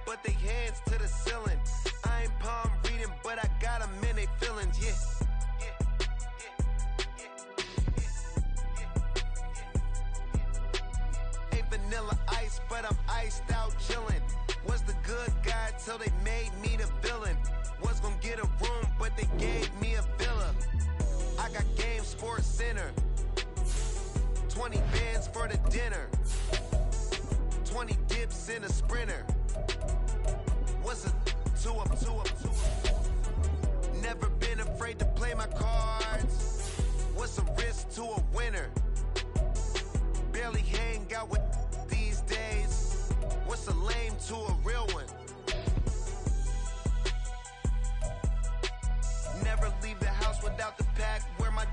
but they hands to the ceiling. I ain't palm reading, but I got them in they feelings, yeah. Ain't vanilla ice, but I'm iced out chillin'. Was the good guy till they made me the villain. Was gonna get a room, but they gave me a villa. I got Game Sports Center. 20 bands for the dinner. 20 dips in a sprinter. What's a two up? Never been afraid to play my cards. What's a risk to a winner? Barely hang out with these days. What's a lame to a real one? Never leave the house without the pack. Where my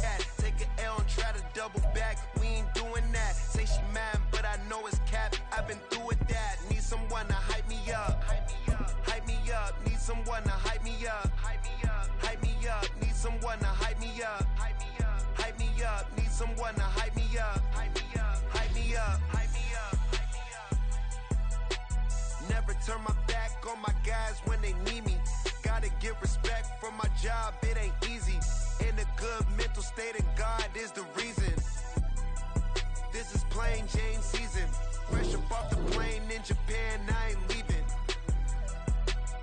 at? Take an L and try to double back. We ain't doing that. Say she mad, but I know it's cap. I've been through with that. Need someone to hype me up. Hype me up. Need someone to hype me up. Hype me up. Need someone to hype me up. Hype me up. Need someone to hype me up. Hype me up. Never turn my back on my guys when they need me. Gotta give respect for my job, it ain't easy. In a good mental state, and God is the reason. This is plain Jane season. Fresh up off the plane in Japan, I ain't leaving.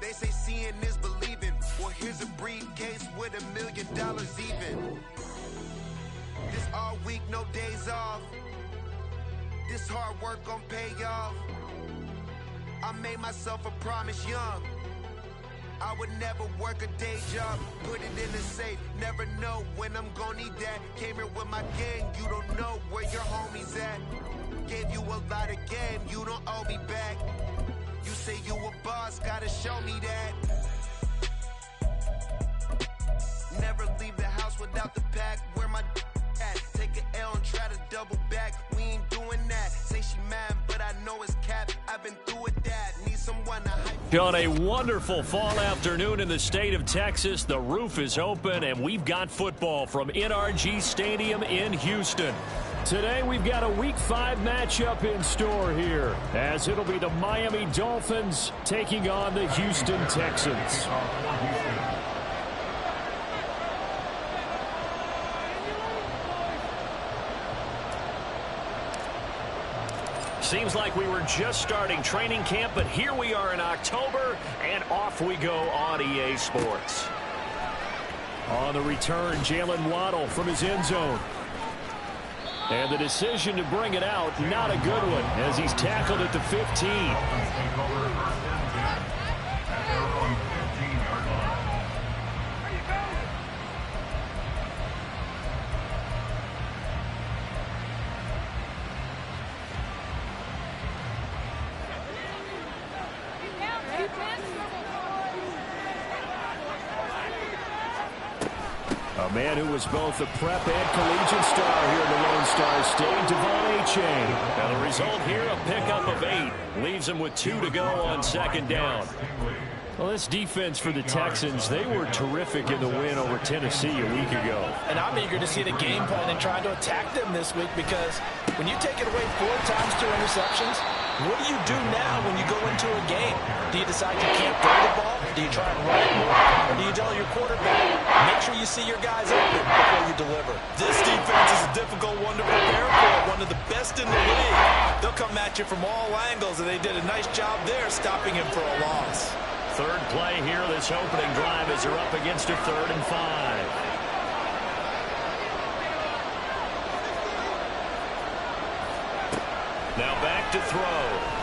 They say seeing is believing. Well, here's a briefcase with $1 million even. This all week, no days off. This hard work gon' pay off. I made myself a promise young. I would never work a day job, put it in the safe, never know when I'm gonna need that. Came here with my gang, you don't know where your homies at. Gave you a lot of game, you don't owe me back. You say you a boss, gotta show me that. Never leave the house without the pack, where my at? Take an L and try to double back, we ain't doing that. Say she mad, but I know it's cap, I've been through with that. Need someone to hype. On a wonderful fall afternoon in the state of Texas, the roof is open, and we've got football from NRG Stadium in Houston. Today, we've got a Week 5 matchup in store here, as it'll be the Miami Dolphins taking on the Houston Texans. Seems like we were just starting training camp, but here we are in October, and off we go on EA Sports. On the return, Jalen Waddle from his end zone. And the decision to bring it out, not a good one, as he's tackled at the 15. A man who was both a prep and collegiate star here in the Lone Star State, Devon Achane. Now the result here, a pickup of 8. Leaves him with 2 to go on second down. Well, this defense for the Texans, they were terrific in the win over Tennessee a week ago. And I'm eager to see the game plan and trying to attack them this week, because when you take it away 4 times 2 interceptions, what do you do now when you go into a game? Do you decide you can't throw the ball? Do you try and run it more? Or do you tell your quarterback, make sure you see your guys open before you deliver? This defense is a difficult one to prepare for, one of the best in the league. They'll come at you from all angles, and they did a nice job there stopping him for a loss. Third play here, this opening drive, as they're up against a 3rd and 5. Now back to throw.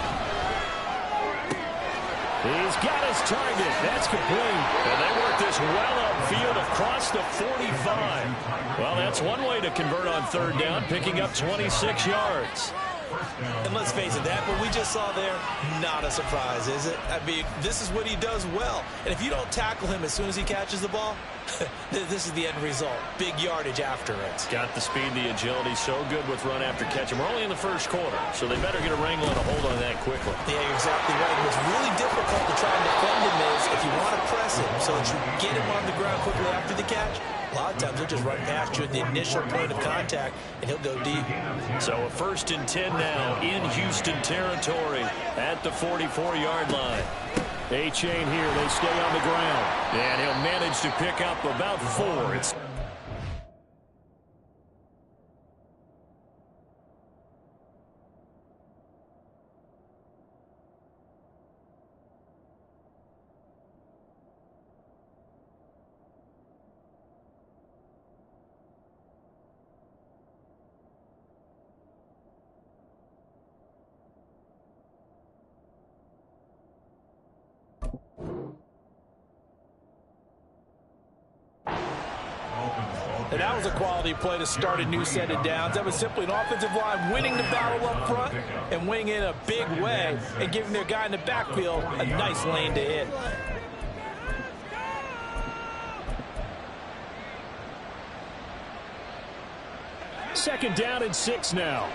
He's got his target. That's complete. And they work this well upfield across the 45. Well, that's one way to convert on 3rd down, picking up 26 yards. And let's face it, that what we just saw there, not a surprise, is it? I mean, this is what he does well. And if you don't tackle him as soon as he catches the ball, this is the end result. Big yardage after it. Got the speed, the agility, so good with run after catch. And we're only in the first quarter, so they better get a wrangle and a hold on that quickly. Yeah, you're exactly right. What's really difficult to try and defend him is if you want to press him so that you get him on the ground quickly after the catch. A lot of times he'll just run past you at the initial point of contact, and he'll go deep. So a 1st and 10 now now in Houston territory at the 44-yard line. A-Chain here. They stay on the ground. And he'll manage to pick up about 4. It's And that was a quality play to start a new set of downs. That was simply an offensive line winning the battle up front and winning in a big way and giving their guy in the backfield a nice lane to hit. second down and 6 now.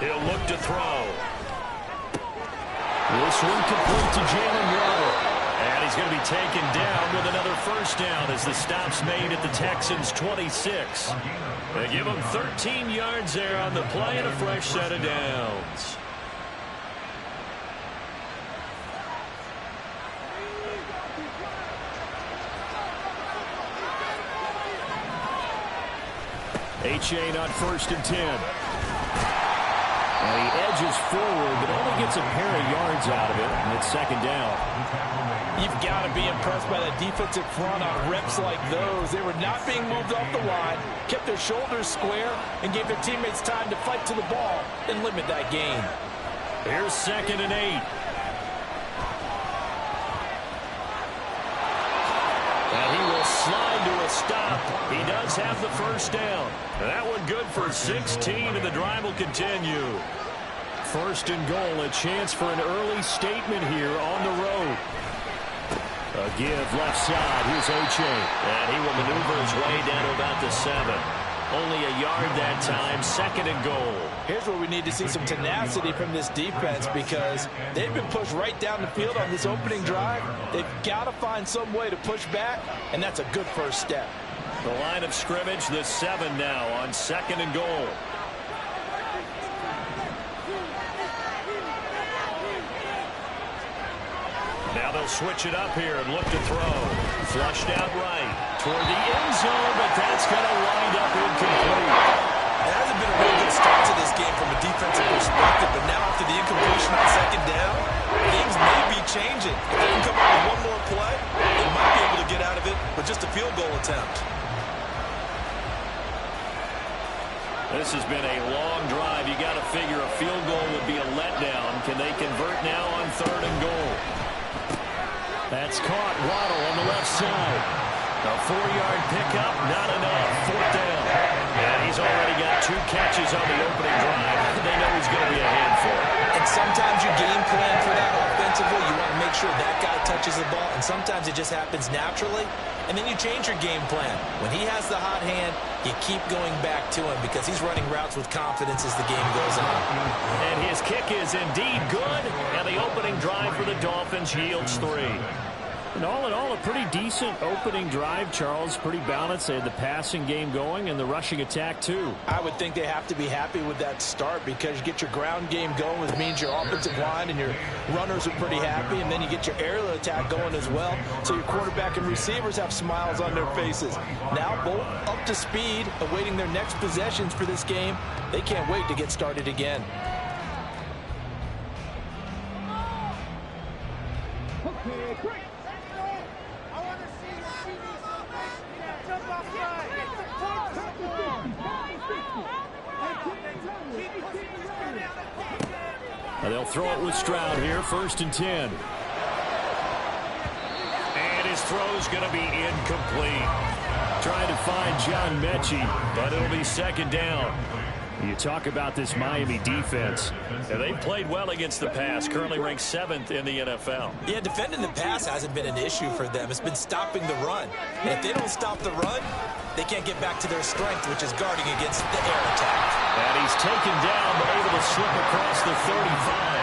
He'll look to throw. This one complete to Jalen Waddle. And he's going to be taken down with another first down as the stop's made at the Texans' 26. They give him 13 yards there on the play and a fresh set of downs. A-Chain on 1st and 10. And he edges forward, but only gets a pair of yards out of it, and it's second down. You've got to be impressed by that defensive front on reps like those. They were not being moved off the line, kept their shoulders square, and gave their teammates time to fight to the ball and limit that gain. Here's 2nd and 8. And he will slide to a stop. He does have the first down. That one good for 16, and the drive will continue. 1st and goal, a chance for an early statement here on the road. A give left side. Here's A-Chain. And he will maneuver his way down to about the 7. Only a yard that time, 2nd and goal. Here's where we need to see some tenacity from this defense because they've been pushed right down the field on this opening drive. They've got to find some way to push back, and that's a good first step. The line of scrimmage, the 7 now on 2nd and goal. Now they'll switch it up here and look to throw. Flushed out right toward the end zone, but that's going to wind up incomplete. It hasn't been a real good start to this game from a defensive perspective, but now after the incompletion on 2nd down, things may be changing. If they can come up with one more play, they might be able to get out of it with just a field goal attempt. This has been a long drive. You got to figure a field goal would be a letdown. Can they convert now on 3rd and goal? That's caught. Waddle on the left side. A 4-yard pickup, not enough. 4th down. And he's already got 2 catches on the opening drive. They know he's going to be a handful. And sometimes you game plan for that offensively. You want to make sure that guy touches the ball, and sometimes it just happens naturally. And then you change your game plan. When he has the hot hand, you keep going back to him because he's running routes with confidence as the game goes on. And his kick is indeed good, and the opening drive for the Dolphins yields 3. And all in all, a pretty decent opening drive, Charles. Pretty balanced. They had the passing game going and the rushing attack, too. I would think they have to be happy with that start because you get your ground game going, which means your offensive line and your runners are pretty happy, and then you get your aerial attack going as well, so your quarterback and receivers have smiles on their faces. Now both up to speed, awaiting their next possessions for this game. They can't wait to get started again. Okay, great. They'll throw it with Stroud here, 1st and 10. And his throw's going to be incomplete. Trying to find John Mechie, but it'll be 2nd down. You talk about this Miami defense. And they've played well against the pass, currently ranked 7th in the NFL. Yeah, defending the pass hasn't been an issue for them. It's been stopping the run. And if they don't stop the run, they can't get back to their strength, which is guarding against the air attack. And he's taken down, but able to slip across the 35.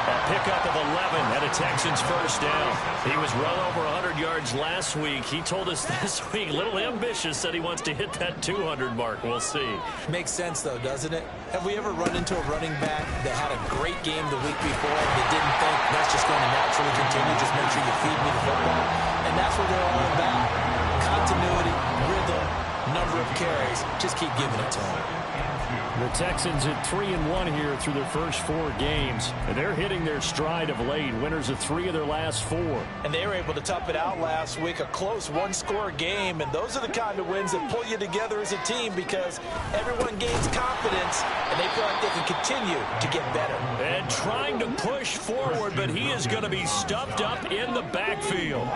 A pickup of 11 and a Texans first down. He was well over 100 yards last week. He told us this week, a little ambitious, said he wants to hit that 200 mark. We'll see. Makes sense, though, doesn't it? Have we ever run into a running back that had a great game the week before that didn't think that's just going to naturally continue? Just make sure you feed me the football. And that's what they're all about. Continuity, rhythm, number of carries. Just keep giving it to them. The Texans at 3-1 here through their first 4 games. And they're hitting their stride of late. Winners of 3 of their last 4. And they were able to tough it out last week. A close one-score game. And those are the kind of wins that pull you together as a team because everyone gains confidence and they feel like they can continue to get better. And trying to push forward, but he is going to be stuffed up in the backfield.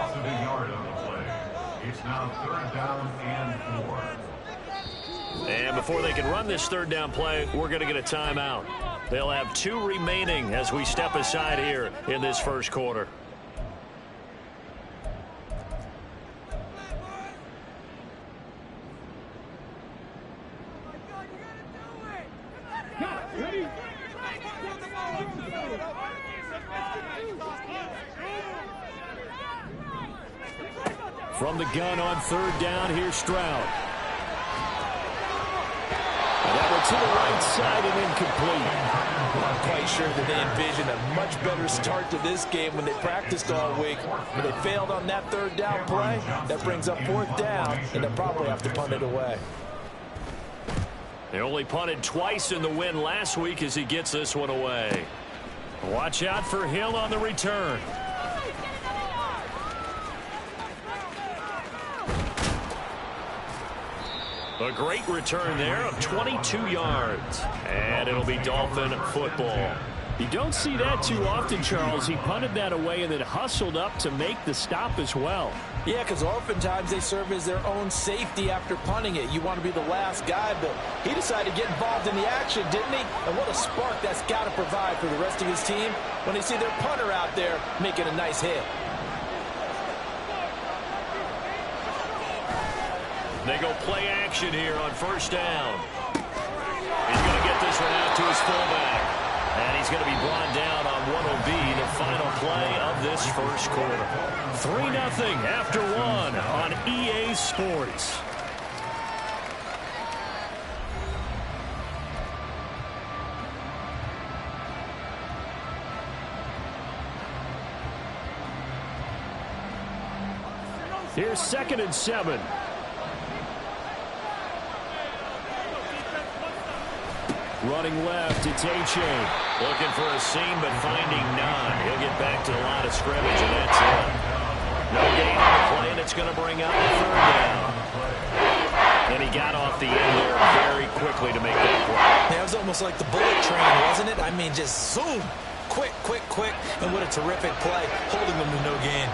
It's now 3rd down and 4. And before they can run this 3rd down play, we're going to get a timeout. They'll have 2 remaining as we step aside here in this first quarter. From the gun on 3rd down, here's Stroud. That one to the right side and incomplete. I'm quite sure that they envisioned a much better start to this game when they practiced all week. When they failed on that 3rd down play, that brings up 4th down, and they'll probably have to punt it away. They only punted twice in the win last week as he gets this one away. Watch out for Hill on the return. A great return there of 22 yards. And it'll be Dolphin football. You don't see that too often, Charles. He punted that away and then hustled up to make the stop as well. Yeah, because oftentimes they serve as their own safety after punting it. You want to be the last guy, but he decided to get involved in the action, didn't he? And what a spark that's got to provide for the rest of his team when they see their punter out there making a nice hit. They go play action here on 1st down. He's going to get this one out to his fullback. And he's going to be brought down on what will be the final play of this first quarter. 3-0 after 1 on EA Sports. Here's 2nd and 7. Running left, it's H.A. Looking for a seam, but finding none. He'll get back to the line of scrimmage, and that's it. No gain on the play, and it's going to bring up the 3rd down. And he got off the end there very quickly to make that play. That was almost like the bullet train, wasn't it? I mean, just zoom. Quick, quick, quick. And what a terrific play, holding them to no gain.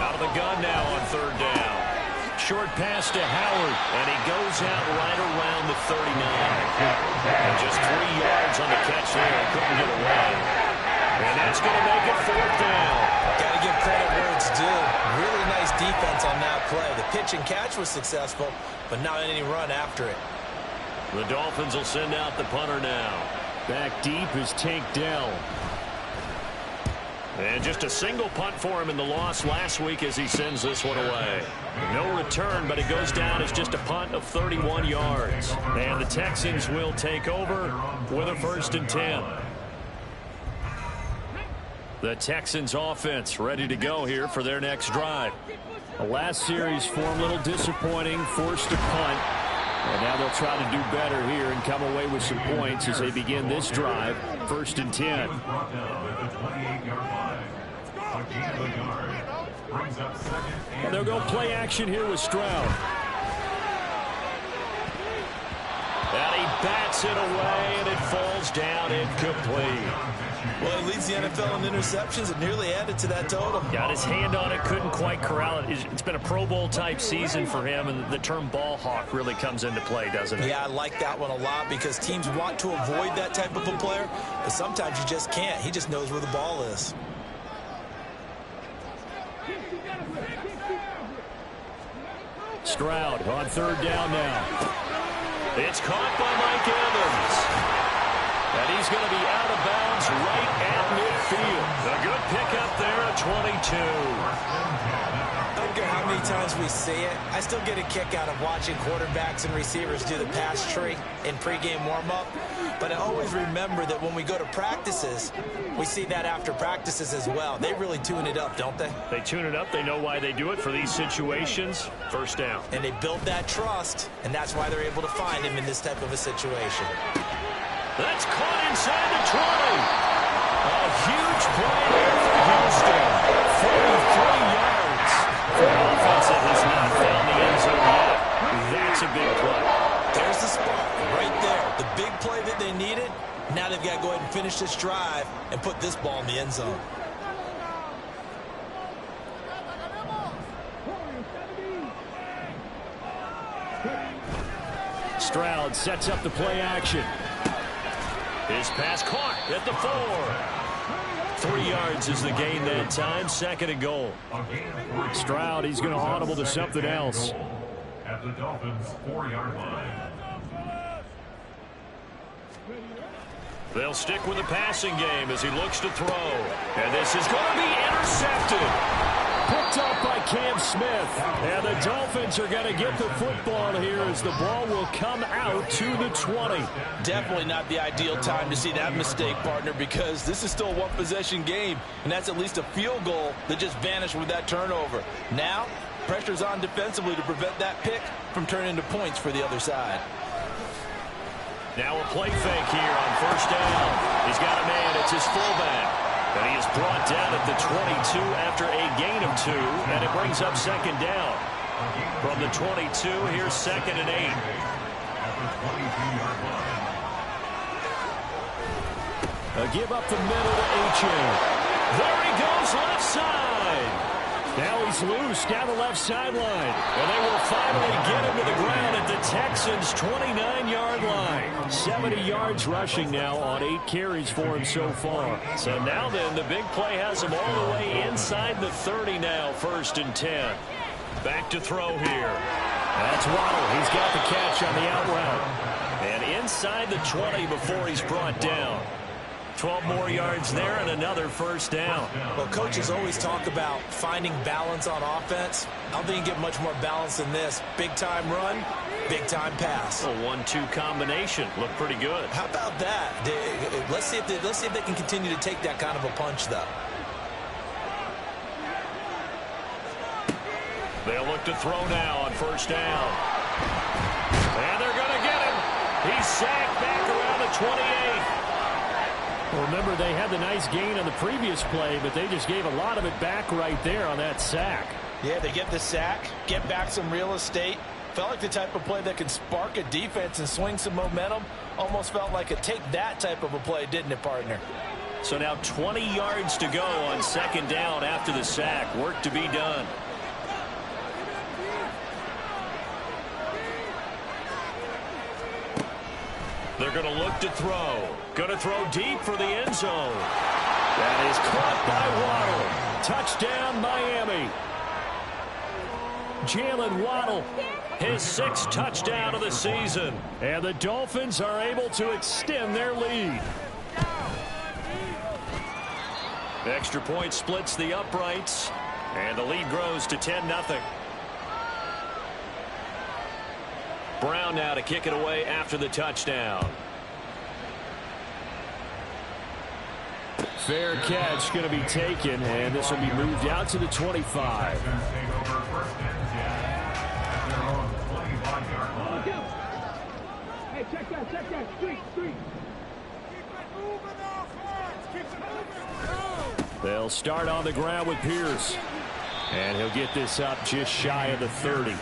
Out of the gun now on 3rd down. Short pass to Howard, and he goes out right around the 39. And just 3 yards on the catch there. Couldn't get away. And that's going to make it 4th down. Got to give credit where it's due. Really nice defense on that play. The pitch and catch was successful, but not any run after it. The Dolphins will send out the punter now. Back deep is Tank Dell. And just a single punt for him in the loss last week as he sends this one away. No return, but it goes down as just a punt of 31 yards. And the Texans will take over with a 1st and 10. The Texans offense ready to go here for their next drive. The last series form a little disappointing, forced to punt. And now they'll try to do better here and come away with some points as they begin this drive. 1st and 10. And they'll go play action here with Stroud. And he bats it away, and it falls down incomplete. Well, he leads the NFL in interceptions and nearly added to that total. Got his hand on it, couldn't quite corral it. It's been a Pro Bowl-type season for him, and the term ball hawk really comes into play, doesn't it? Yeah, I like that one a lot because teams want to avoid that type of a player, but sometimes you just can't. He just knows where the ball is. Stroud on 3rd down now. It's caught by Mike Evans. And he's going to be out of bounds right at midfield. A good pickup there at 22. I don't care how many times we see it. I still get a kick out of watching quarterbacks and receivers do the pass tree in pregame warm-up. But I always remember that when we go to practices, we see that after practices as well. They really tune it up, don't they? They tune it up. They know why they do it for these situations. First down. And they build that trust, and that's why they're able to find him in this type of a situation. That's caught inside the 20. A huge play there for Houston. 43 yards. For an offense that has not found the end zone yet. That's a big play. There's the spot right there. The big play that they needed. Now they've got to go ahead and finish this drive and put this ball in the end zone. Stroud sets up the play action. His pass caught at the 4. 3 yards is the gain that time. Second and goal. Stroud, he's going to audible to something else. At the Dolphins' 4-yard line. They'll stick with the passing game as he looks to throw. And this is going to be intercepted. Picked up by Cam Smith. And the Dolphins are going to get the football here as the ball will come out to the 20. Definitely not the ideal time to see that mistake, partner, because this is still a one-possession game, and that's at least a field goal that just vanished with that turnover. Now, pressure's on defensively to prevent that pick from turning into points for the other side. Now a play fake here on first down. He's got a man. It's his fullback. And he is brought down at the 22 after a gain of 2, and it brings up second down. From the 22, here's second and 8. A give up the middle to H.A. There he goes, left side. Now he's loose down the left sideline. And they will finally get him to the ground at the Texans' 29-yard line. 70 yards rushing now on 8 carries for him so far. So now then, the big play has him all the way inside the 30 now, 1st and 10. Back to throw here. That's Waddle. He's got the catch on the out route. And inside the 20 before he's brought down. 12 more yards there and another first down. Well, coaches always talk about finding balance on offense. I don't think you get much more balance than this. Big-time run, big-time pass. A 1-2 combination. Looked pretty good. How about that? Let's see if they can continue to take that kind of a punch, though. They'll look to throw now on first down. And they're going to get him. He's sacked back around the 28. Remember, they had the nice gain on the previous play, but they just gave a lot of it back right there on that sack. Yeah, they get the sack, get back some real estate. Felt like the type of play that can spark a defense and swing some momentum. Almost felt like a take that type of a play, didn't it, partner? So now 20 yards to go on second down after the sack. Work to be done. They're going to look to throw. Going to throw deep for the end zone. That is caught by Waddle. Touchdown, Miami. Jalen Waddle, his 6th touchdown of the season. And the Dolphins are able to extend their lead. The extra point splits the uprights. And the lead grows to 10-0. Brown now to kick it away after the touchdown. Fair catch going to be taken, and this will be moved out to the 25. Hey, check that, street. They'll start on the ground with Pierce. And he'll get this up just shy of the 30.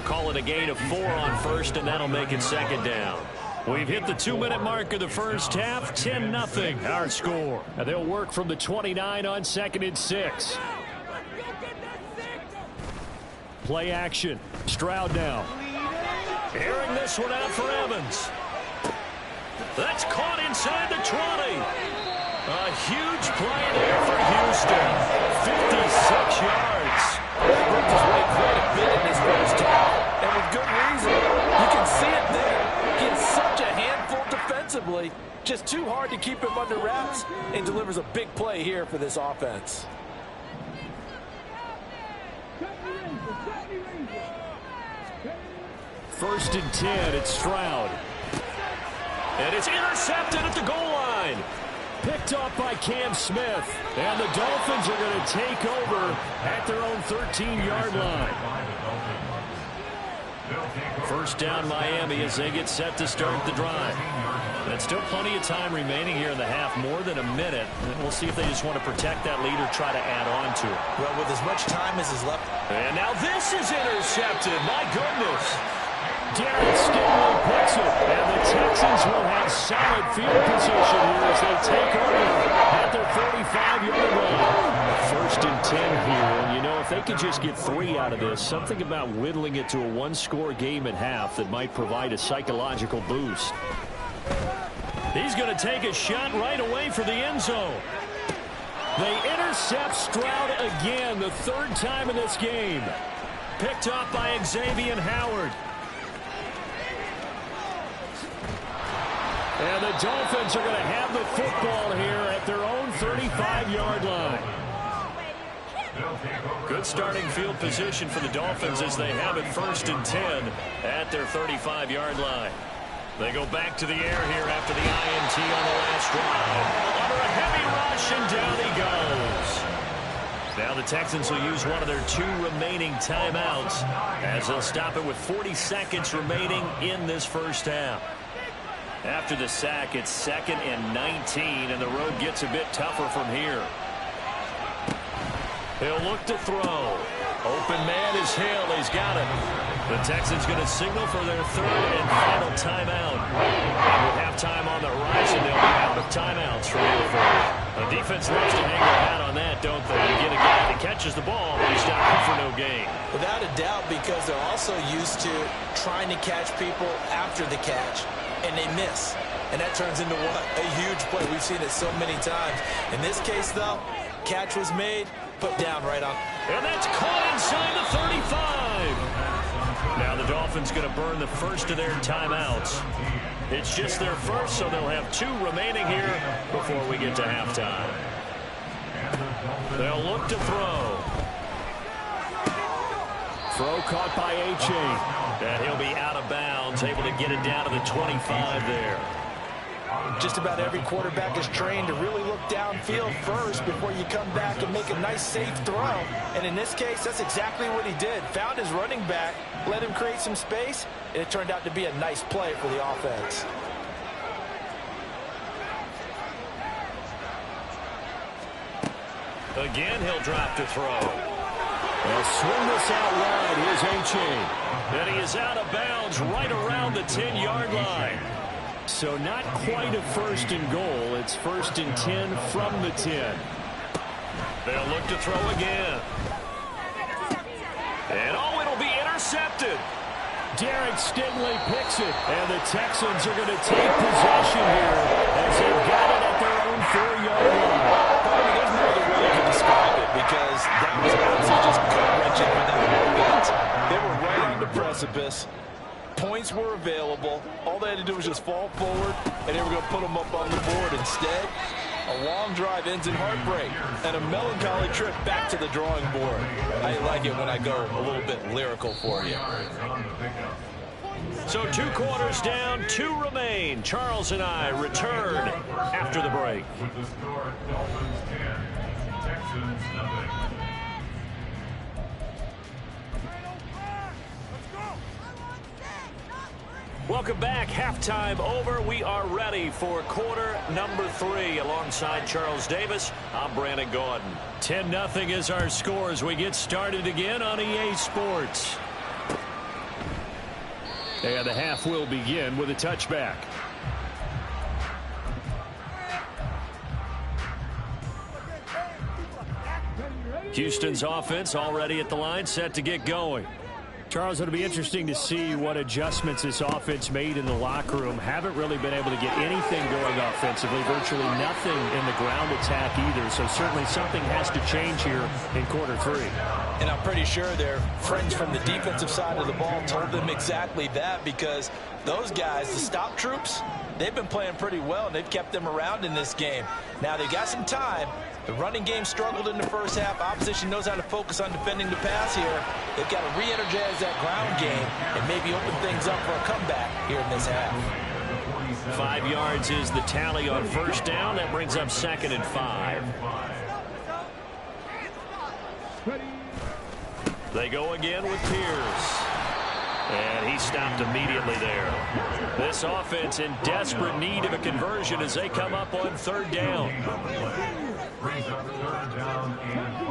Call it a gain of 4 on first, and that'll make it second down. We've hit the 2-minute mark of the first half. 10-0 our score. And they'll work from the 29 on 2nd and 6. Play action. Stroud now. Airing this one out for Evans. That's caught inside the 20. A huge play there for Houston. 56 yards. Worked his way quite a bit in his first half, and with good reason. You can see it Just too hard to keep him under wraps, and delivers a big play here for this offense. First and 10, it's Stroud. And it's intercepted at the goal line. Picked off by Cam Smith. And the Dolphins are going to take over at their own 13-yard line. First down Miami as they get set to start the drive. And still plenty of time remaining here in the half, more than a minute. And we'll see if they just want to protect that lead or try to add on to it. Well, with as much time as is left. And now this is intercepted. My goodness. Derek Stingley picks it, and the Texans will have solid field position here as they take over at their 45-yard line. First and 10 here, and you know, if they could just get 3 out of this, something about whittling it to a one-score game at half that might provide a psychological boost. He's going to take a shot right away for the end zone. They intercept Stroud again, the 3rd time in this game. Picked off by Xavier Howard. And the Dolphins are going to have the football here at their own 35-yard line. Good starting field position for the Dolphins as they have it first and 10 at their 35-yard line. They go back to the air here after the INT on the last drive. Under a heavy rush, and down he goes. Now the Texans will use one of their 2 remaining timeouts as they'll stop it with 40 seconds remaining in this first half. After the sack, it's 2nd and 19, and the road gets a bit tougher from here. He'll look to throw. Open man is Hill. He's got it. The Texans going to signal for their 3rd and final timeout. And with halftime on the horizon, they'll be out of timeouts from here forward. The defense loves to hang their hat on that, don't they? You get a guy that catches the ball, but he's stopped for no gain. Without a doubt, because they're also used to trying to catch people after the catch, and they miss. And that turns into what? A huge play. We've seen it so many times. In this case, though, catch was made, put down right on. And that's caught inside the 35. Now the Dolphins going to burn the first of their timeouts. It's just their first, so they'll have 2 remaining here before we get to halftime. They'll look to throw. Throw caught by A-Chain. And he'll be out of bounds, able to get it down to the 25 there. Just about every quarterback is trained to really look downfield first before you come back and make a nice, safe throw. And in this case, that's exactly what he did. Found his running back, let him create some space, and it turned out to be a nice play for the offense. Again, he'll drop to throw. They'll swing this out wide. Here's A-Chain. And he is out of bounds right around the 10-yard line. So not quite a first and goal. It's first and 10 from the 10. They'll look to throw again. And oh, it'll be intercepted. Derek Stingley picks it. And the Texans are going to take possession here as they've got it at their own 4-yard line. There's no other way you can describe it because that was obviously just gut-wrenching for them a little bit. They were right on the precipice. Points were available. All they had to do was just fall forward, and they were going to put them up on the board. Instead, a long drive ends in heartbreak and a melancholy trip back to the drawing board. I like it when I go a little bit lyrical for you. So 2 quarters down, 2 remain. Charles and I return after the break. With the score, Dolphins 10, Texans nothing. Welcome back. Halftime over. We are ready for quarter number 3. Alongside Charles Davis, I'm Brandon Gordon. 10-0 is our score as we get started again on EA Sports. And the half will begin with a touchback. Houston's offense already at the line, set to get going. Charles, it'll be interesting to see what adjustments this offense made in the locker room. Haven't really been able to get anything going offensively, virtually nothing in the ground attack either. So certainly something has to change here in quarter 3. And I'm pretty sure their friends from the defensive side of the ball told them exactly that, because those guys, the stop troops, they've been playing pretty well, and they've kept them around in this game. Now, they've got some time. The running game struggled in the first half. Opposition knows how to focus on defending the pass here. They've got to re-energize that ground game and maybe open things up for a comeback here in this half. 5 yards is the tally on first down. That brings up 2nd and 5. They go again with Pierce. And he stopped immediately there. This offense in desperate need of a conversion as they come up on 3rd down. Brings up 3rd down and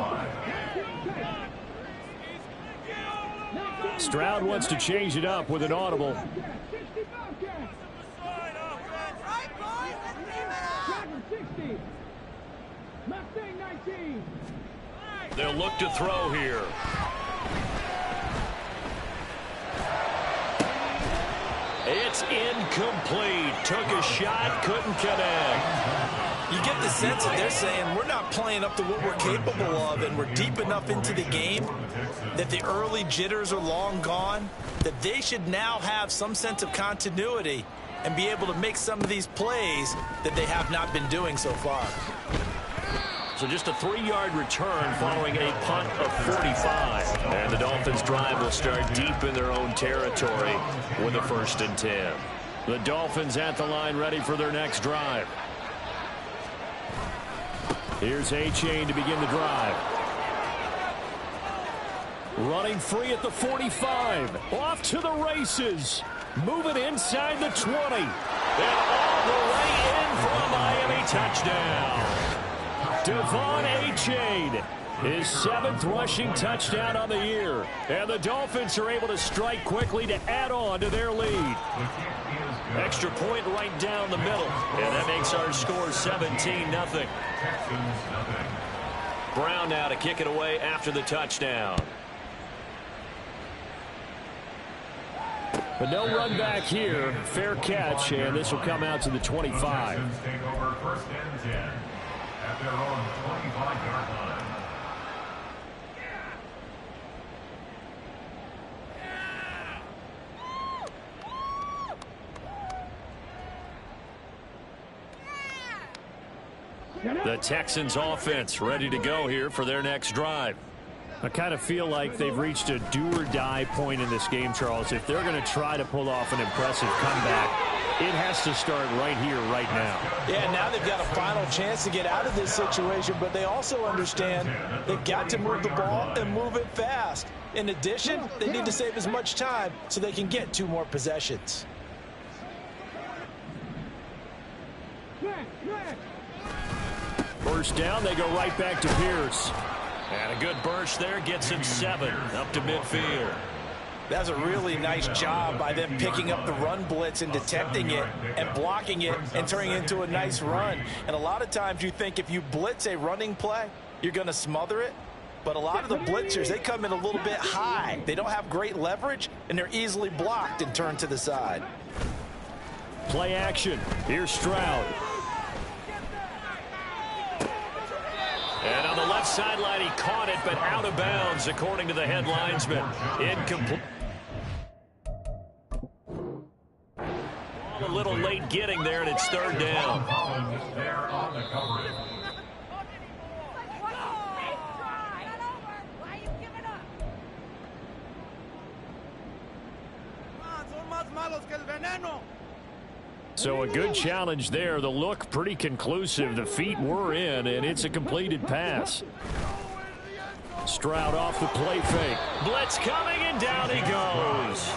5. Stroud wants to change it up with an audible. They'll look to throw here. It's incomplete. Took a shot, couldn't connect. You get the sense that they're saying we're not playing up to what we're capable of, and we're deep enough into the game that the early jitters are long gone, that they should now have some sense of continuity and be able to make some of these plays that they have not been doing so far. So just a 3-yard return following a punt of 45. And the Dolphins' drive will start deep in their own territory with a 1st and 10. The Dolphins at the line ready for their next drive. Here's A-Chain to begin the drive. Running free at the 45. Off to the races. Moving inside the 20. And all the way in for a Miami touchdown. Devon A-Chain, his 7th rushing touchdown on the year. And the Dolphins are able to strike quickly to add on to their lead. Extra point right down the middle. And that makes our score 17-0. Brown now to kick it away after the touchdown. But no run back here. Fair catch, and this will come out to the 25. Take over 1st and 10 at their own 25-yard line. The Texans offense ready to go here for their next drive. I kind of feel like they've reached a do-or-die point in this game, Charles. If they're going to try to pull off an impressive comeback, it has to start right here, right now. Yeah, now they've got a final chance to get out of this situation, but they also understand they've got to move the ball and move it fast. In addition, they need to save as much time so they can get 2 more possessions. First down, they go right back to Pierce. And a good burst there gets him 7 up to midfield. That's a really nice job by them picking up the run blitz and detecting it and blocking it and turning it into a nice run. And a lot of times you think if you blitz a running play, you're going to smother it. But a lot of the blitzers, they come in a little bit high. They don't have great leverage, and they're easily blocked and turned to the side. Play action. Here's Stroud. And on the left sideline, he caught it, but out of bounds, according to the head linesman. Incomplete. A little late getting there, and it's 3rd down. There on the coverage. So a good challenge there. The look pretty conclusive. The feet were in, and it's a completed pass. Stroud off the play fake. Blitz coming, and down he goes.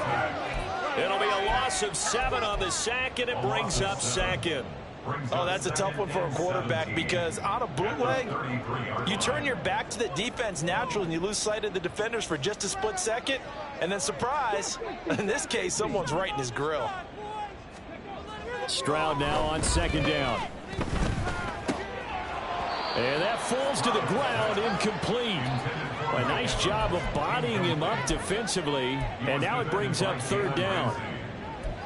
It'll be a loss of 7 on the sack, and it brings up 2nd. Oh, that's a tough one for a quarterback, because on a bootleg, you turn your back to the defense naturally and you lose sight of the defenders for just a split second, and then surprise, in this case, someone's right in his grill. Stroud now on 2nd down. And that falls to the ground, incomplete. A nice job of bodying him up defensively, and now it brings up third down.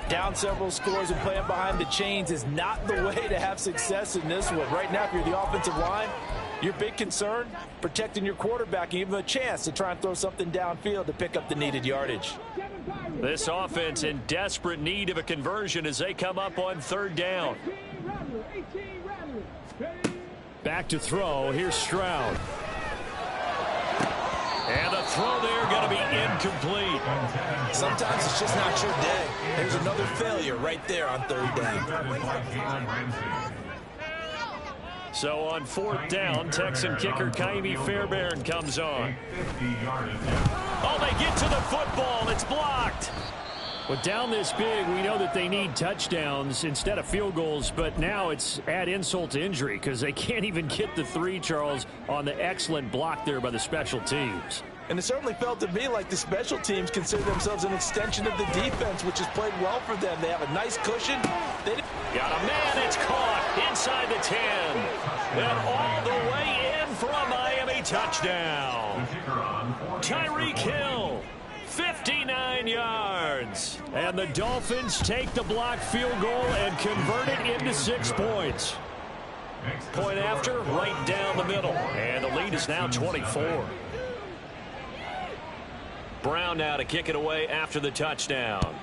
Down several scores and playing behind the chains is not the way to have success in this one. Right now, if you're the offensive line, your big concern, protecting your quarterback and give him a chance to try and throw something downfield to pick up the needed yardage. This offense in desperate need of a conversion as they come up on third down. Back to throw. Here's Stroud. And the throw there going to be incomplete. Sometimes it's just not your day. There's another failure right there on third down. So on fourth down, Texan kicker Kaimi Fairbairn comes on. Oh, they get to the football. It's blocked. Well, down this big, we know that they need touchdowns instead of field goals, but now it's add insult to injury because they can't even get the 3, Charles, on the excellent block there by the special teams. And it certainly felt to me like the special teams consider themselves an extension of the defense, which has played well for them. They have a nice cushion. Got a man. It's caught inside the 10. And all the way in for a Miami touchdown. Tyreek Hill. 59 yards. And the Dolphins take the blocked field goal and convert it into 6 points. Point after, right down the middle. And the lead is now 24. Brown now to kick it away after the touchdown.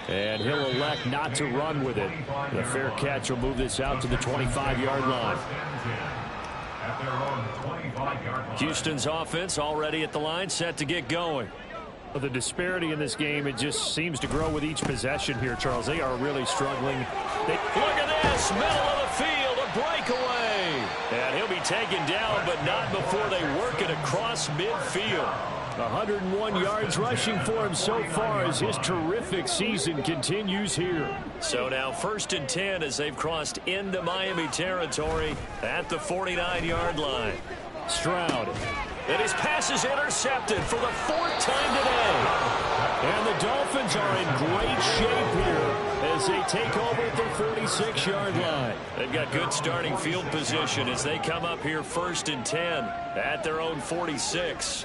And he'll elect not to run with it. The fair catch will move this out to the 25-yard line. Houston's offense already at the line, set to get going. The disparity in this game, it just seems to grow with each possession here, Charles. They are really struggling. Look at this, middle of the field, a breakaway. And he'll be taken down, but not before they work it across midfield. 101 yards rushing for him so far as his terrific season continues here. So now 1st and 10 as they've crossed into Miami territory at the 49-yard line. Stroud. And his pass is intercepted for the 4th time today. And the Dolphins are in great shape here as they take over at their 46-yard line. They've got good starting field position as they come up here 1st and 10 at their own 46.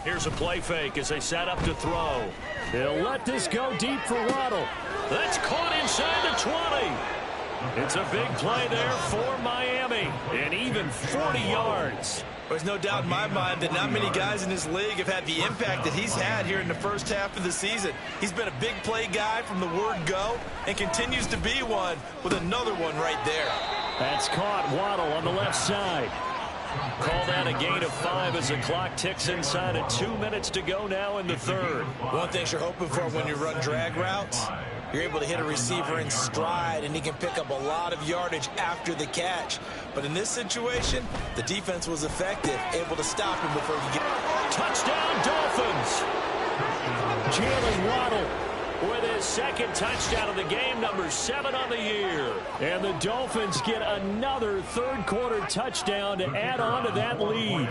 Here's a play fake as they set up to throw. They'll let this go deep for Waddle. That's caught inside the 20. It's a big play there for Miami. And even 40 yards. There's no doubt in my mind that not many guys in this league have had the impact that he's had here in the first half of the season. He's been a big play guy from the word go and continues to be one with another one right there. That's caught. Waddle on the left side. Call that a gain of 5 as the clock ticks inside of 2 minutes to go now in the third. One thing you're hoping for when you run drag routes, you're able to hit a receiver in stride and he can pick up a lot of yardage after the catch. But in this situation, the defense was effective, able to stop him before he gets. Touchdown Dolphins! Jalen Waddle with his 2nd touchdown of the game, number 7 on the year. And the Dolphins get another 3rd quarter touchdown to add on to that lead.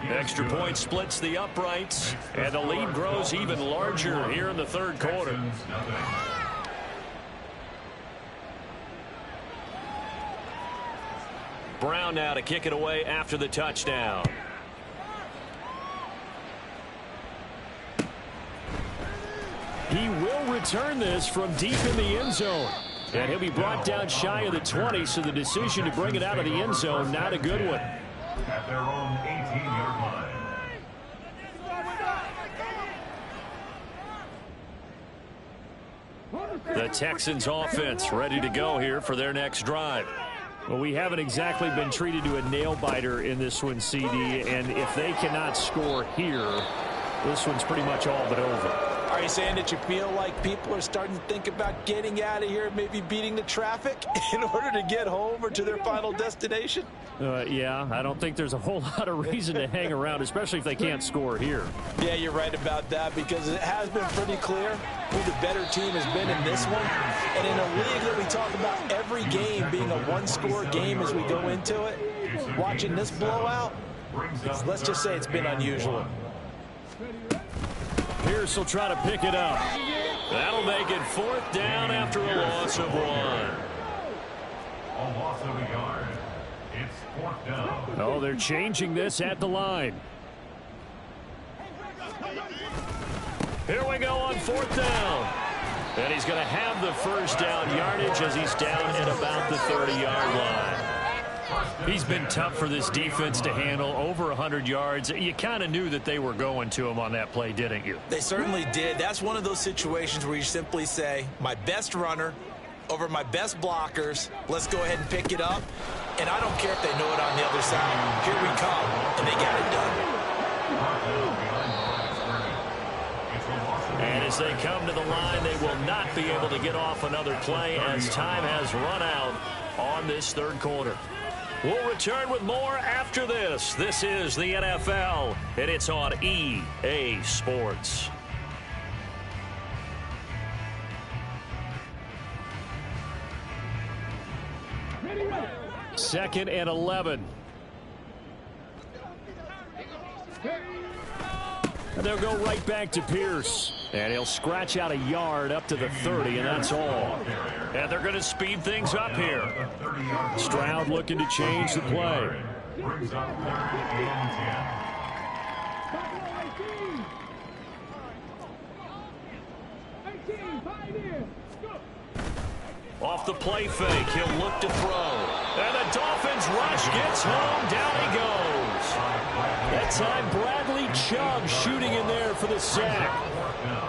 Extra point splits the uprights, and the lead grows even larger here in the 3rd quarter. Brown now to kick it away after the touchdown. He will return this from deep in the end zone. And he'll be brought down shy of the 20, so the decision to bring it out of the end zone, not a good one. At their own 18-yard line. The Texans offense ready to go here for their next drive. Well, we haven't exactly been treated to a nail-biter in this one, CD, and if they cannot score here, this one's pretty much all but over. Are you saying that you feel like people are starting to think about getting out of here, maybe beating the traffic in order to get home or to their final destination? Yeah, I don't think there's a whole lot of reason to hang around, especially if they can't score here. Yeah, you're right about that because it has been pretty clear who the better team has been in this one. And in a league that we talk about every game being a one-score game as we go into it, watching this blowout, let's just say it's been unusual. Pierce will try to pick it up. That'll make it 4th down after a loss of 1. A loss of a yard. It's 4th down. Oh, they're changing this at the line. Here we go on 4th down. And he's going to have the first down yardage as he's down at about the 30-yard line. He's been tough for this defense to handle, over 100 yards. You kind of knew that they were going to him on that play, didn't you? They certainly did. That's one of those situations where you simply say, my best runner over my best blockers, let's go ahead and pick it up. And I don't care if they know it on the other side. Here we come, and they got it done. And as they come to the line, they will not be able to get off another play as time has run out on this 3rd quarter. We'll return with more after this. This is the NFL, and it's on EA Sports. Second and 11. And they'll go right back to Pierce. And he'll scratch out a yard up to the 30, and that's all. And they're going to speed things up here. Stroud looking to change the play. Brings up 3rd and 10. Off the play fake, he'll look to throw. And the Dolphins rush gets home. Down he goes. That time, Bradley Chubb shooting in there for the sack.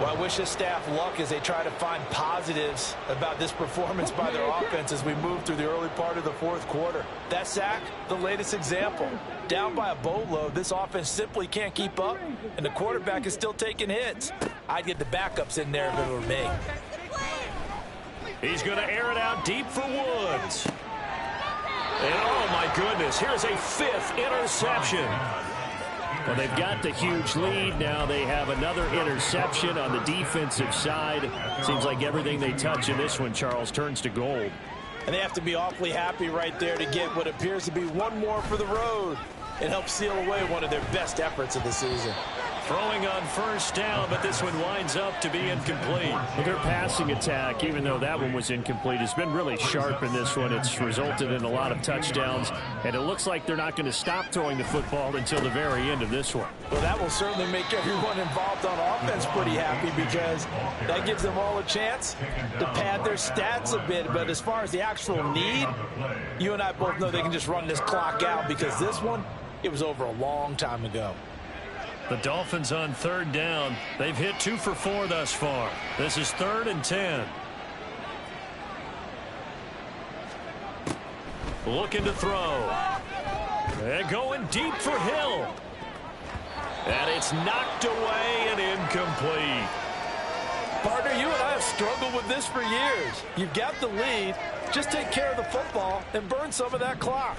Well, I wish his staff luck as they try to find positives about this performance by their offense as we move through the early part of the 4th quarter. That sack, the latest example. Down by a boatload, this offense simply can't keep up, and the quarterback is still taking hits. I'd get the backups in there if it were me. He's going to air it out deep for Woods. And oh my goodness, here's a 5th interception. Well, they've got the huge lead. Now they have another interception on the defensive side. Seems like everything they touch in this one, Charles, turns to gold. And they have to be awfully happy right there to get what appears to be one more for the road. It helps seal away one of their best efforts of the season. Throwing on 1st down, but this one winds up to be incomplete. Well, their passing attack, even though that one was incomplete, has been really sharp in this one. It's resulted in a lot of touchdowns, and it looks like they're not going to stop throwing the football until the very end of this one. Well, that will certainly make everyone involved on offense pretty happy because that gives them all a chance to pad their stats a bit. But as far as the actual need, you and I both know they can just run this clock out because this one, it was over a long time ago. The Dolphins on 3rd down. They've hit 2 for 4 thus far. This is 3rd and 10. Looking to throw. And going deep for Hill. And it's knocked away and incomplete. Partner, you and I have struggled with this for years. You've got the lead. Just take care of the football and burn some of that clock.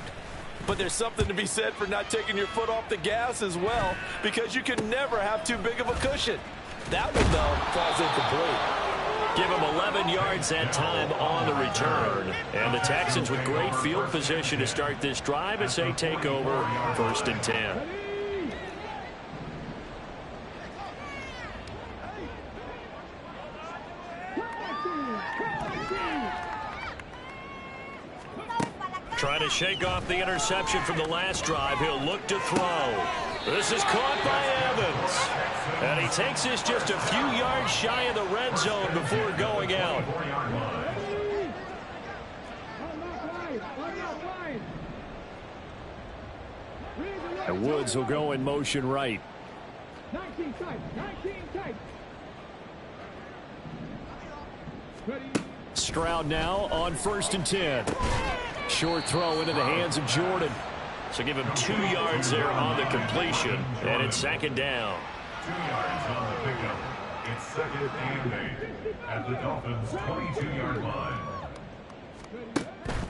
But there's something to be said for not taking your foot off the gas as well, because you can never have too big of a cushion. That one, though, falls incomplete. Give him 11 yards that time on the return. And the Texans with great field position to start this drive as they take over 1st and 10. Trying to shake off the interception from the last drive. He'll look to throw. This is caught by Evans. And he takes this just a few yards shy of the red zone before going out. And Woods will go in motion right. 19 tight. Stroud now on 1st and 10. Short throw into the hands of Jordan. So give him 2 yards there on the completion. And it's 2nd down. 2 yards on the pickup. It's 2nd and 8 at the Dolphins' 22-yard line.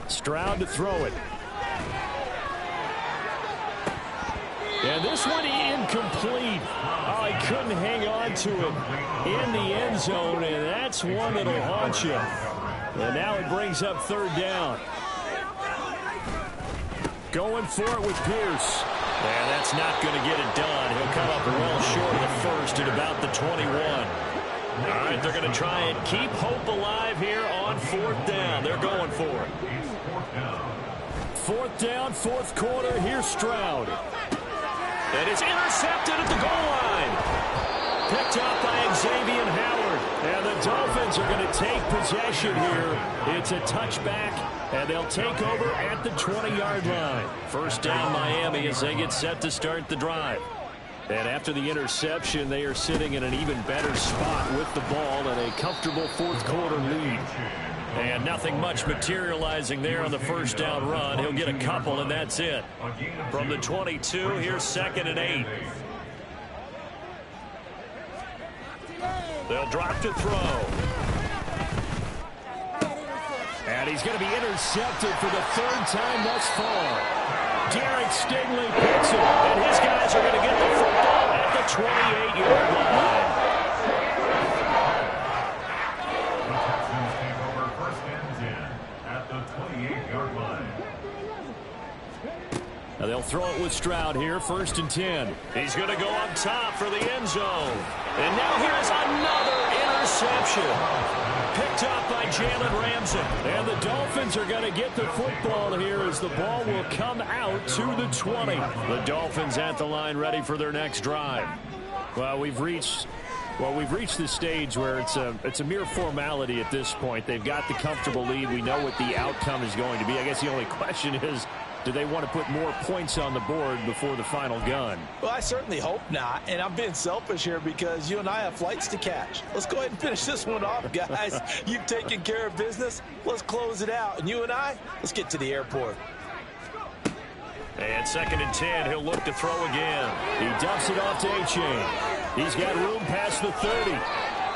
Stroud to throw it. And this one incomplete. Oh, he couldn't hang on to it in the end zone, and that's one that'll haunt you. And now it brings up 3rd down. Going for it with Pierce. And that's not going to get it done. He'll come up well short of the about the 21. All right, they're going to try and keep hope alive here on 4th down. They're going for it. 4th down, 4th quarter. Here's Stroud. And it's intercepted at the goal line. Picked up by Xavier Howard. And the Dolphins are going to take possession here. It's a touchback, and they'll take over at the 20-yard line. 1st down Miami as they get set to start the drive. And after the interception, they are sitting in an even better spot with the ball and a comfortable 4th quarter lead. And nothing much materializing there on the 1st down run. He'll get a couple, and that's it. From the 22, here's 2nd and 8. They'll drop to throw. And he's going to be intercepted for the 3rd time thus far. Derek Stingley picks it, and his guys are going to get the football at the 28-yard line. The Texans take over 1st and 10 at the 28-yard line. Now they'll throw it with Stroud here, 1st and 10. He's going to go up top for the end zone. And now here's another interception. Picked up by Jalen Ramsey. And the Dolphins are going to get the football here as the ball will come out to the 20. The Dolphins at the line ready for their next drive. Well, we've reached the stage where it's a mere formality at this point. They've got the comfortable lead. We know what the outcome is going to be. I guess the only question is, do they want to put more points on the board before the final gun? Well, I certainly hope not. And I'm being selfish here because you and I have flights to catch. Let's go ahead and finish this one off, guys. You've taken care of business. Let's close it out. And you and I, let's get to the airport. And 2nd and 10, he'll look to throw again. He dumps it off to A-Chain. He's got room past the 30.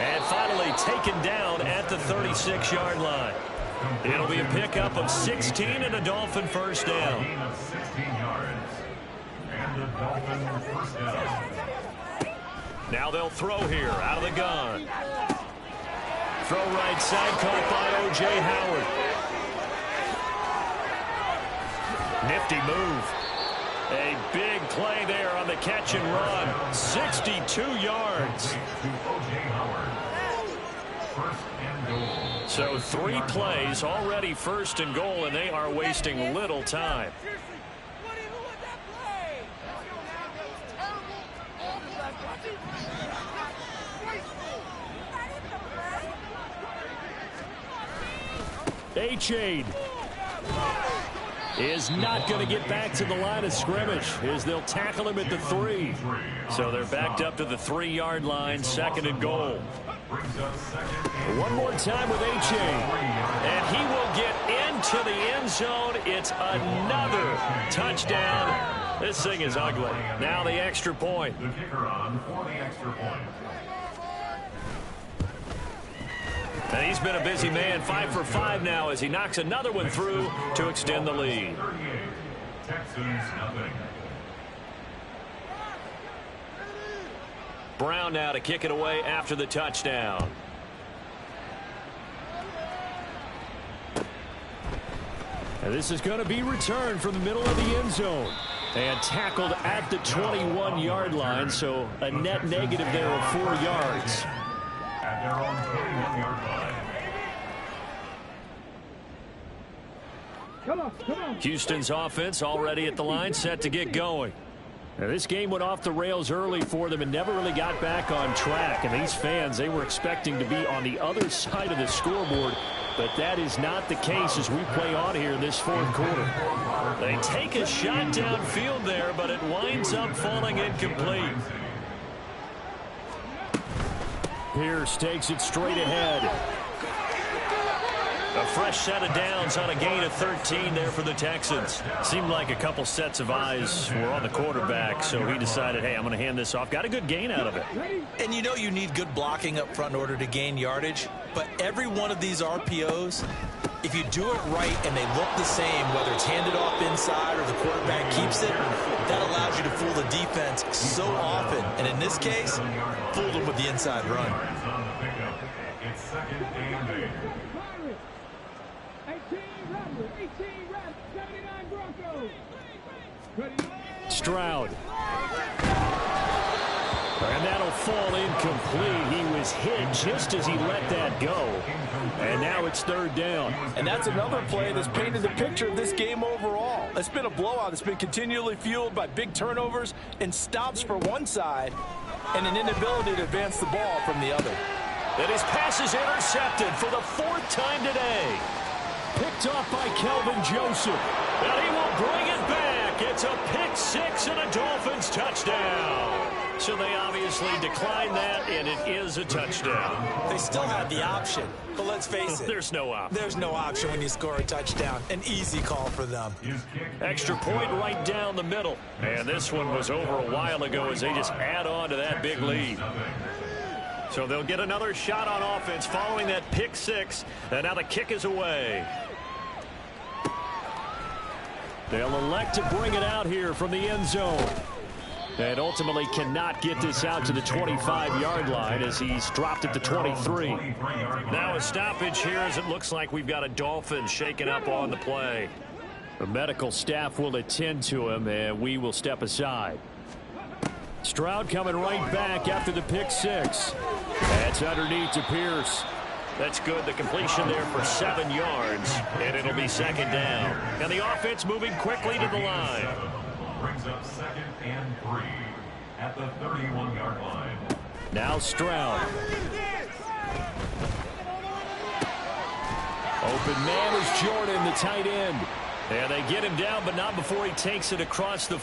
And finally taken down at the 36-yard line. It'll be a pickup of 16 and a Dolphin 1st down. Gain of 16 yards. And the Dolphin 1st down. Now they'll throw here out of the gun. Throw right side, caught by O.J. Howard. Nifty move. A big play there on the catch and run. 62 yards. To O.J. Howard. 1st and goal. So 3 plays already 1st and goal, and they are wasting little time. A-Chain is not going to get back to the line of scrimmage as they'll tackle him at the 3. So they're backed up to the 3-yard line, 2nd and goal. One more time with A-Chain. And he will get into the end zone. It's another touchdown. This thing is ugly. Now the extra point. The kicker on for the extra point. And he's been a busy man, 5 for 5 now as he knocks another one through to extend the lead. 38. Texans nothing. Brown now to kick it away after the touchdown. And this is going to be returned from the middle of the end zone. And tackled at the 21-yard line, so a net negative there of 4 yards. At their own 21-yard line. Come on. Houston's offense already at the line, set to get going. Now, this game went off the rails early for them and never really got back on track. And these fans, they were expecting to be on the other side of the scoreboard. But that is not the case as we play on here in this 4th quarter. They take a shot downfield there, but it winds up falling incomplete. Pierce takes it straight ahead. A fresh set of downs on a gain of 13 there for the Texans. Seemed like a couple sets of eyes were on the quarterback, so he decided, hey, I'm going to hand this off. Got a good gain out of it. And you know you need good blocking up front in order to gain yardage. But every one of these RPOs, if you do it right and they look the same, whether it's handed off inside or the quarterback keeps it, that allows you to fool the defense so often. And in this case, fooled them with the inside run. On the pickup. It's 2nd and 8. 18 Rams, 79 Broncos. Stroud. And that'll fall incomplete. He was hit just as he let that go. And now it's third down. And that's another play that's painted the picture of this game overall. It's been a blowout. It's been continually fueled by big turnovers and stops for one side and an inability to advance the ball from the other. And his pass is intercepted for the fourth time today. Picked off by Kelvin Joseph. And he will bring it back. It's a pick six and a Dolphins touchdown. So they obviously declined that, and it is a touchdown. They still had the option, but let's face it. There's no option. There's no option when you score a touchdown. An easy call for them. Extra point right down the middle. And this one was over a while ago as they just add on to that big lead. So they'll get another shot on offense following that pick six. And now the kick is away. They'll elect to bring it out here from the end zone. And ultimately cannot get this out to the 25-yard line as he's dropped at the 23. Now a stoppage here as it looks like we've got a Dolphin shaken up on the play. The medical staff will attend to him, and we will step aside. Stroud coming right back after the pick six. That's underneath to Pierce. That's good. The completion there for 7 yards, and it'll be second down. And the offense moving quickly to the line. Brings up 2nd and 3 at the 31-yard line. Now Stroud. Open man is Jordan, the tight end. And they get him down, but not before he takes it across the